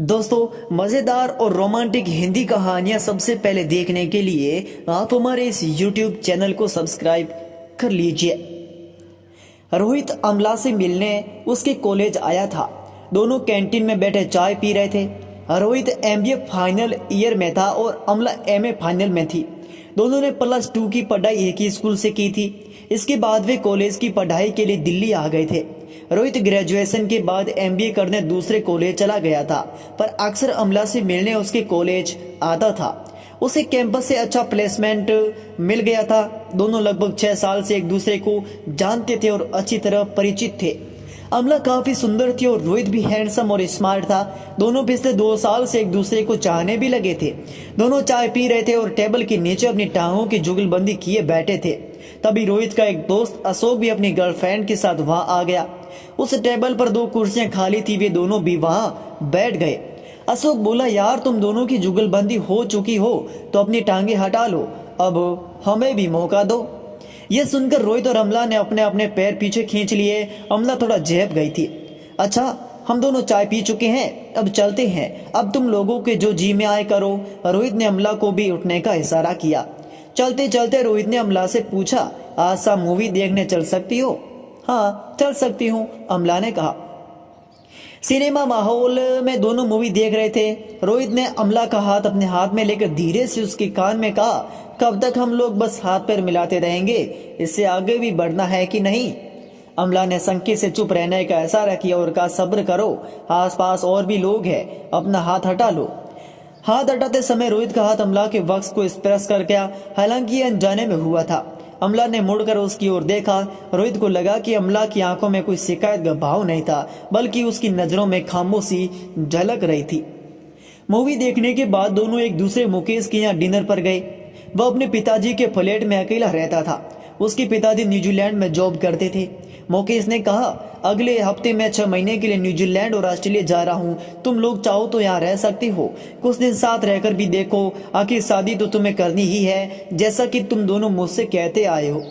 दोस्तों, मजेदार और रोमांटिक हिंदी कहानियां सबसे पहले देखने के लिए आप हमारे इस YouTube चैनल को सब्सक्राइब कर लीजिए। रोहित अमला से मिलने उसके कॉलेज आया था। दोनों कैंटीन में बैठे चाय पी रहे थे। रोहित MBA फाइनल ईयर में था और अमला MA फाइनल में थी। दोनों ने +2 की पढ़ाई एक ही स्कूल से की थी। इसके बाद वे कॉलेज की पढ़ाई के लिए दिल्ली आ गए थे। रोहित ग्रेजुएशन के बाद MBA करने दूसरे कॉलेज चला गया था, पर अक्सर अमला से मिलने उसके कॉलेज आता था। उसे कैंपस से अच्छा प्लेसमेंट मिल गया था। दोनों लगभग 6 साल से एक दूसरे को जानते थे और अच्छी तरह परिचित थे। अमला काफी सुंदर थी और रोहित भी हैंडसम और स्मार्ट था। दोनों पिछले 2 साल से एक दूसरे को चाहने भी लगे थे। दोनों चाय पी रहे थे और टेबल के नीचे अपनी टांगों की जुगलबंदी किए बैठे थे। तभी रोहित का एक दोस्त अशोक भी अपनी गर्लफ्रेंड के साथ वहां आ गया। उस टेबल पर 2 कुर्सियां खाली थी, वे दोनों भी वहां बैठ गए। अशोक बोला, यार तुम दोनों की जुगलबंदी हो चुकी हो तो अपनी टांगे हटा लो, अब हमें भी मौका दो। यह सुनकर रोहित और अमला ने अपने अपने पैर पीछे खींच लिए। अमला थोड़ा झेप गई थी। अच्छा, हम दोनों चाय पी चुके हैं, अब चलते हैं। अब तुम लोगों के जो जी में आए करो। रोहित ने अमला को भी उठने का इशारा किया। चलते चलते रोहित ने अमला से पूछा, आज शाम मूवी देखने चल सकती हो? हाँ, चल सकती हूँ, अमला ने कहा। सिनेमा माहौल में दोनों मूवी देख रहे थे। रोहित ने अमला का हाथ अपने हाथ में लेकर धीरे से उसके कान में कहा, कब तक हम लोग बस हाथ पैर मिलाते रहेंगे? इससे आगे भी बढ़ना है कि नहीं? अमला ने संकेत से चुप रहने का इशारा किया और कहा, सब्र करो, आसपास और भी लोग हैं, अपना हाथ हटा लो। हाथ हटाते समय रोहित का हाथ अमला के वक्स को स्पर्श कर गया, हालांकि ये अनजाने में हुआ था। अमला ने मुड़कर उसकी ओर देखा। रोहित को लगा कि अमला की आंखों में कोई शिकायत का भाव नहीं था, बल्कि उसकी नजरों में खामोशी झलक रही थी। मूवी देखने के बाद दोनों एक दूसरे मुकेश के यहाँ डिनर पर गए। वह अपने पिताजी के फ्लैट में अकेला रहता था। उसके पिताजी न्यूजीलैंड में जॉब करते थे। मुकेश ने कहा, अगले हफ्ते मैं 6 महीने के लिए न्यूजीलैंड और ऑस्ट्रेलिया जा रहा हूँ। तुम लोग चाहो तो यहाँ रह सकते हो, कुछ दिन साथ रहकर भी देखो। आखिर शादी तो तुम्हें करनी ही है, जैसा कि तुम दोनों मुझसे कहते आए हो।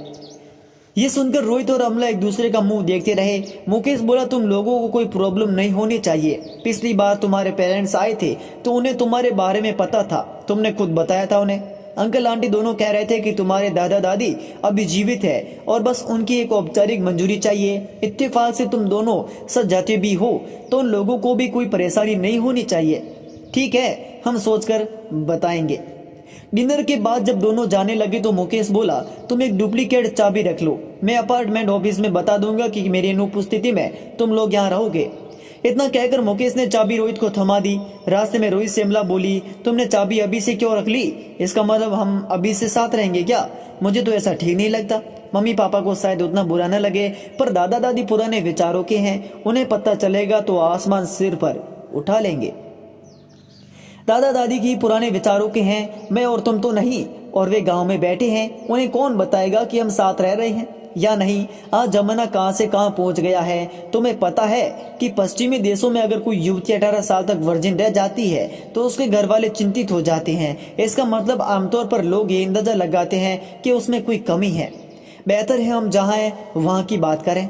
ये सुनकर रोहित और अमला एक दूसरे का मुंह देखते रहे। मुकेश बोला, तुम लोगों को कोई प्रॉब्लम नहीं होनी चाहिए। पिछली बार तुम्हारे पेरेंट्स आए थे तो उन्हें तुम्हारे बारे में पता था, तुमने खुद बताया था उन्हें। अंकल आंटी दोनों कह रहे थे कि तुम्हारे दादा दादी अभी जीवित है और बस उनकी एक औपचारिक मंजूरी चाहिए। इत्तेफाक से तुम दोनों सच जाते भी हो तो उन लोगों को भी कोई परेशानी नहीं होनी चाहिए। ठीक है, हम सोचकर बताएंगे। डिनर के बाद जब दोनों जाने लगे तो मुकेश बोला, तुम एक डुप्लीकेट चाबी रख लो, मैं अपार्टमेंट ऑफिस में बता दूंगा कि मेरी अनुपस्थिति में तुम लोग यहाँ रहोगे। इतना कहकर मुकेश ने चाबी रोहित को थमा दी। रास्ते में रोहित से अमला बोली, तुमने चाबी अभी से क्यों रख ली? इसका मतलब हम अभी से साथ रहेंगे क्या? मुझे तो ऐसा ठीक नहीं लगता। मम्मी पापा को शायद उतना बुरा न लगे, पर दादा दादी पुराने विचारों के हैं, उन्हें पता चलेगा तो आसमान सिर पर उठा लेंगे। दादा दादी की पुराने विचारों के हैं, मैं और तुम तो नहीं, और वे गांव में बैठे हैं, उन्हें कौन बताएगा कि हम साथ रह रहे हैं या नहीं। आज जमाना कहां से कहां पहुंच गया है। तुम्हें पता है कि पश्चिमी देशों में अगर कोई युवती 18 साल तक वर्जिन रह जाती है तो उसके घर वाले चिंतित हो जाते हैं। इसका मतलब आमतौर पर लोग ये अंदाजा लगाते हैं कि उसमें कोई कमी है। बेहतर है हम जहां हैं वहां की बात करें।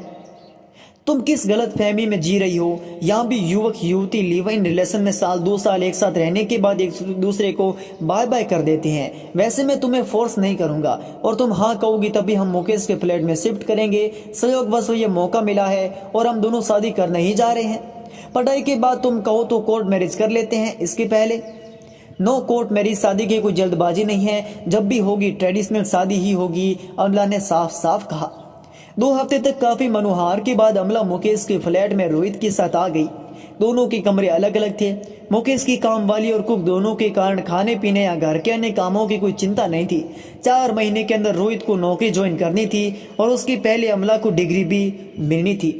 तुम किस गलत फहमी में जी रही हो? यहाँ भी युवक युवती लिव इन रिलेशन में साल 2 साल एक साथ रहने के बाद एक दूसरे को बाय बाय कर देते हैं। वैसे मैं तुम्हें फोर्स नहीं करूंगा और तुम हाँ कहोगी तभी हम मुकेश के फ्लैट में शिफ्ट करेंगे। संयोगवश ये मौका मिला है और हम दोनों शादी करने ही जा रहे हैं। पढ़ाई के बाद तुम कहो तो कोर्ट मैरिज कर लेते हैं। इसके पहले नो कोर्ट मैरिज, शादी की कोई जल्दबाजी नहीं है। जब भी होगी ट्रेडिशनल शादी ही होगी, अमला ने साफ साफ कहा। 2 हफ्ते तक काफी मनोहार के बाद अमला मुकेश के फ्लैट में रोहित के साथ आ गई। दोनों के कमरे अलग अलग थे। मुकेश की काम वाली और कुक दोनों के कारण खाने पीने या घर के अन्य कामों की कोई चिंता नहीं थी। 4 महीने के अंदर रोहित को नौकरी ज्वाइन करनी थी और उसकी पहले अमला को डिग्री भी मिलनी थी।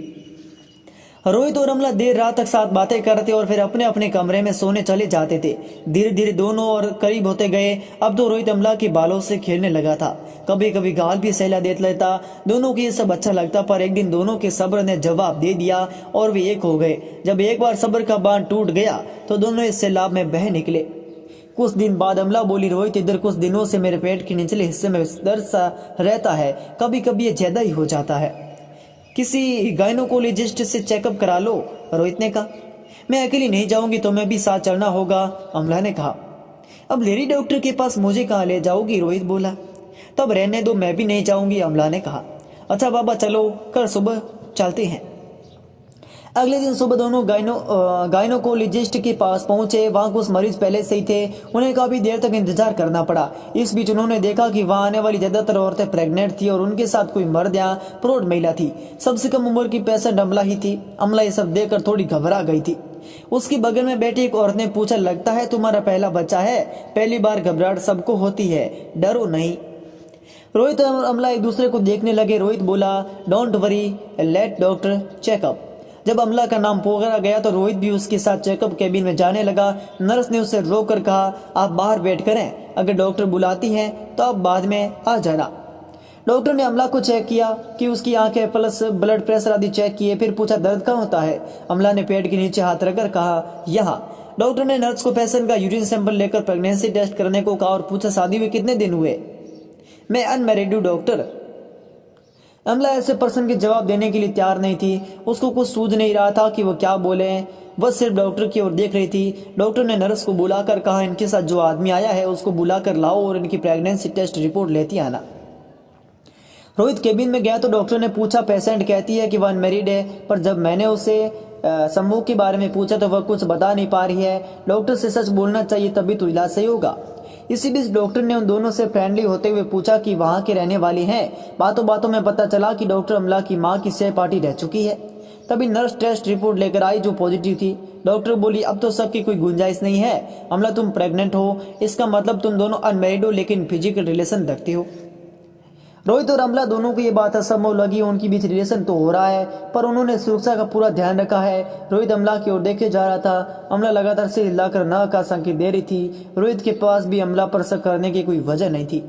रोहित और अमला देर रात तक साथ बातें करते और फिर अपने अपने कमरे में सोने चले जाते थे। धीरे धीरे दोनों और करीब होते गए। अब तो रोहित अमला के बालों से खेलने लगा था, कभी कभी गाल भी सहला दे लेता। दोनों को ये सब अच्छा लगता, पर एक दिन दोनों के सब्र ने जवाब दे दिया और वे एक हो गए। जब एक बार सब्र का बांध टूट गया तो दोनों इस सैलाब में बह निकले। कुछ दिन बाद अमला बोली, रोहित इधर कुछ दिनों से मेरे पेट के निचले हिस्से में दर्द सा रहता है, कभी कभी ये ज्यादा ही हो जाता है। किसी गायनोकोलॉजिस्ट से चेकअप करा लो, रोहित ने कहा। मैं अकेली नहीं जाऊंगी, तुम्हें भी साथ चलना होगा, अमला ने कहा। अब लेडी डॉक्टर के पास मुझे कहाँ ले जाओगी, रोहित बोला। तब रहने दो, मैं भी नहीं जाऊंगी, अमला ने कहा। अच्छा बाबा चलो, कल सुबह चलते हैं। अगले दिन सुबह दोनों गायनोकोलॉजिस्ट के पास पहुंचे। वहां कुछ मरीज पहले से ही थे, उन्हें काफी देर तक इंतजार करना पड़ा। इस बीच उन्होंने देखा कि वहां आने वाली ज्यादातर औरतें प्रेग्नेंट थी और उनके साथ कोई मर्द या प्रौढ़ महिला थी। सबसे कम उम्र की पेशेंट अमला ही थी। अमला ये सब देखकर थोड़ी घबरा गई थी। उसके बगल में बैठी एक औरत ने पूछा, लगता है तुम्हारा पहला बच्चा है? पहली बार घबराहट सबको होती है, डरो नहीं। रोहित और अमला एक दूसरे को देखने लगे। रोहित बोला, don't worry, let doctor checkup. जब अमला का नाम पुकारा गया तो रोहित भी उसके साथ चेकअप केबिन में जाने लगा। नर्स ने उसे रोककर कहा, आप बाहर वेट करें, अगर डॉक्टर बुलाती हैं तो आप बाद में आ जाना। डॉक्टर ने अमला को चेक किया कि उसकी आंखें प्लस ब्लड प्रेशर आदि चेक किए। फिर पूछा, दर्द कहाँ होता है? अमला ने पेट के नीचे हाथ रखकर कहा, यहाँ। डॉक्टर ने नर्स को पेशेंट का यूरिन सैंपल लेकर प्रेगनेंसी टेस्ट करने को कहा और पूछा, शादी में कितने दिन हुए? मैं अनमैरिड हूँ डॉक्टर। अमला ऐसे प्रश्न के जवाब देने के लिए तैयार नहीं थी। उसको कुछ सूझ नहीं रहा था कि वो क्या बोले। वह सिर्फ डॉक्टर की ओर देख रही थी। डॉक्टर ने नर्स को बुलाकर कहा, इनके साथ जो आदमी आया है उसको बुलाकर लाओ और इनकी प्रेगनेंसी टेस्ट रिपोर्ट लेती आना। रोहित केबिन में गया तो डॉक्टर ने पूछा, पेशेंट कहती है कि वह अनमैरिड है, पर जब मैंने उसे समूह के बारे में पूछा तो वह कुछ बता नहीं पा रही है। डॉक्टर से सच बोलना चाहिए, तभी तो इलाज सही होगा। इसी बीच डॉक्टर ने उन दोनों से फ्रेंडली होते हुए पूछा कि वहां के रहने वाली हैं। बातों बातों में पता चला कि डॉक्टर अमला की मां की सहपाठी रह चुकी है। तभी नर्स टेस्ट रिपोर्ट लेकर आई जो पॉजिटिव थी। डॉक्टर बोली, अब तो शक की कोई गुंजाइश नहीं है, अमला तुम प्रेग्नेंट हो, इसका मतलब तुम दोनों अनमैरिड हो लेकिन फिजिकल रिलेशन रखते हो। रोहित और अमला दोनों को ये बात असंभव लगी। उनके बीच रिलेशन तो हो रहा है, पर उन्होंने सुरक्षा का पूरा ध्यान रखा है। रोहित अमला की ओर देखे जा रहा था। अमला लगातार सिर हिलाकर न का संकेत दे रही थी। रोहित के पास भी अमला पर शक करने की कोई वजह नहीं थी।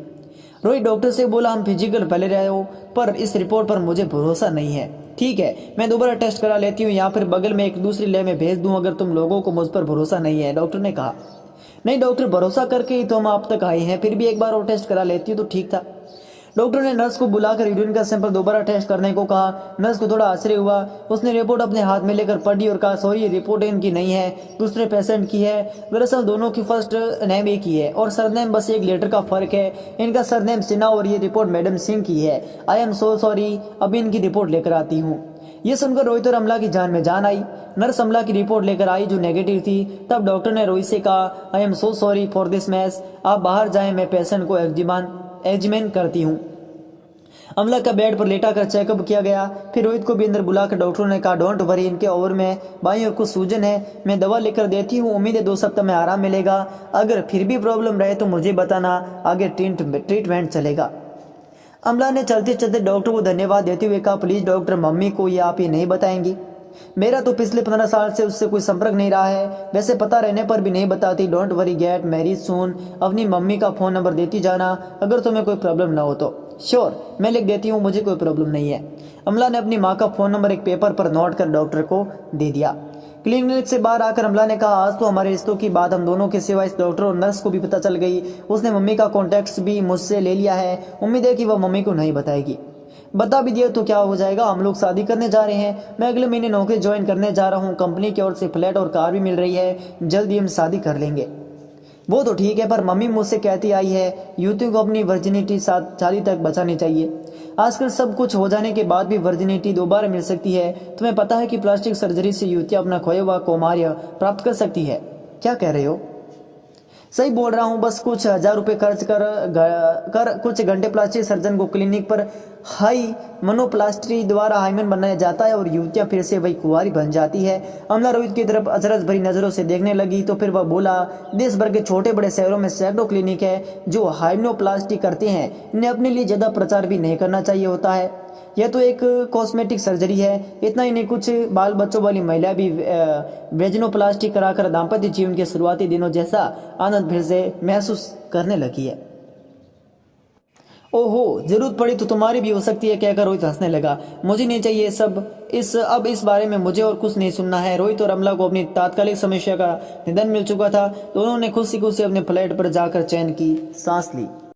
रोहित डॉक्टर से बोला, हम फिजिकल पहले रहे हो, पर इस रिपोर्ट पर मुझे भरोसा नहीं है। ठीक है, मैं दोबारा टेस्ट करा लेती हूँ, या फिर बगल में एक दूसरी लैब में भेज दूं अगर तुम लोगों को मुझ पर भरोसा नहीं है, डॉक्टर ने कहा। नहीं डॉक्टर, भरोसा करके ही तो हम आप तक आए हैं, फिर भी एक बार और टेस्ट करा लेती तो ठीक था। डॉक्टर ने नर्स को बुलाकर यूरिन का सैंपल दोबारा टेस्ट करने को कहा। नर्स को थोड़ा आश्चर्य हुआ। उसने रिपोर्ट अपने हाथ में लेकर पढ़ी और कहा, सॉरी, ये रिपोर्ट इनकी नहीं है, दूसरे पेशेंट की है। दरअसल दोनों की फर्स्ट नेम एक ही है और सरनेम बस एक लेटर का फर्क है। इनका सरनेम सिन्हा और ये रिपोर्ट मैडम सिंह की है। आई एम सो सॉरी, अभी इनकी रिपोर्ट लेकर आती हूँ। ये सुनकर रोहित और अमला की जान में जान आई। नर्स अमला की रिपोर्ट लेकर आई जो नेगेटिव थी। तब डॉक्टर ने रोहित से कहा, I am so sorry for this mess, आप बाहर जाएं, मैं पेशेंट को एग्जामिन करती हूँ। अमला का बेड पर लेटा कर चेकअप किया गया। फिर रोहित को भी अंदर बुलाकर डॉक्टरों ने कहा, डोंट वरी, इनके ओवर में बाईं ओर कुछ सूजन है, मैं दवा लेकर देती हूँ, उम्मीद है 2 सप्ताह में आराम मिलेगा। अगर फिर भी प्रॉब्लम रहे तो मुझे बताना, आगे ट्रीटमेंट चलेगा। अमला ने चलते चलते डॉक्टर को धन्यवाद देते हुए कहा, प्लीज डॉक्टर, मम्मी को ये आप ये नहीं बताएंगी? मेरा तो पिछले 15 साल से उससे कोई संपर्क नहीं रहा है, वैसे पता रहने पर भी नहीं बताती। डोंट वरी, गेट मैरिज सून। अपनी मम्मी का फोन नंबर देती जाना अगर तुम्हें कोई प्रॉब्लम ना हो तो। श्योर, मैं लिख देती हूँ, मुझे कोई प्रॉब्लम नहीं है। अमला ने अपनी माँ का फोन नंबर एक पेपर पर नोट कर डॉक्टर को दे दिया। क्लिनिक से बाहर आकर अमला ने कहा, आज तो हमारे रिश्तों की बात हम दोनों के सिवा इस डॉक्टर और नर्स को भी पता चल गई। उसने मम्मी का कॉन्टैक्ट भी मुझसे ले लिया है, उम्मीद है कि वह मम्मी को नहीं बताएगी। बता भी दिया तो क्या हो जाएगा, हम लोग शादी करने जा रहे हैं। मैं अगले महीने नौकरी ज्वाइन करने जा रहा हूँ, कंपनी की ओर से फ्लैट और कार भी मिल रही है, जल्द ही हम शादी कर लेंगे। वो तो ठीक है, पर मम्मी मुझसे कहती आई है युवतियों को अपनी वर्जिनिटी शादी तक बचानी चाहिए। आजकल सब कुछ हो जाने के बाद भी वर्जिनिटी दोबारा मिल सकती है। तुम्हें पता है कि प्लास्टिक सर्जरी से युवतियां अपना खोया हुआ कौमार्य प्राप्त कर सकती है। क्या कह रहे हो? सही बोल रहा हूँ, बस कुछ 1000 रुपए खर्च कर कुछ घंटे प्लास्टिक सर्जन को क्लिनिक पर हाई मनोप्लास्टी द्वारा हाइमन बनाया जाता है और युवतियां फिर से वही कुंवारी बन जाती है। अमला रोहित की तरफ अचरज भरी नजरों से देखने लगी तो फिर वह बोला, देश भर के छोटे बड़े शहरों में सैकड़ों क्लिनिक है जो हाइमनोप्लास्टी करते हैं, इन्हें अपने लिए ज्यादा प्रचार भी नहीं करना चाहिए होता है। यह तो एक कॉस्मेटिक सर्जरी है। इतना ही नहीं, कुछ बाल बच्चों वाली महिला भी वेजिनोप्लास्टी कराकर दाम्पत्य जीवन के शुरुआती दिनों जैसा आनंद फिर से महसूस करने लगी है। ओहो, जरूरत पड़ी तो तुम्हारी भी हो सकती है, कहकर रोहित हंसने लगा। मुझे नहीं चाहिए सब, अब इस बारे में मुझे और कुछ नहीं सुनना है। रोहित और अमला को अपनी तात्कालिक समस्या का निदान मिल चुका था। दोनों ने खुशी खुशी अपने फ्लैट पर जाकर चैन की सांस ली।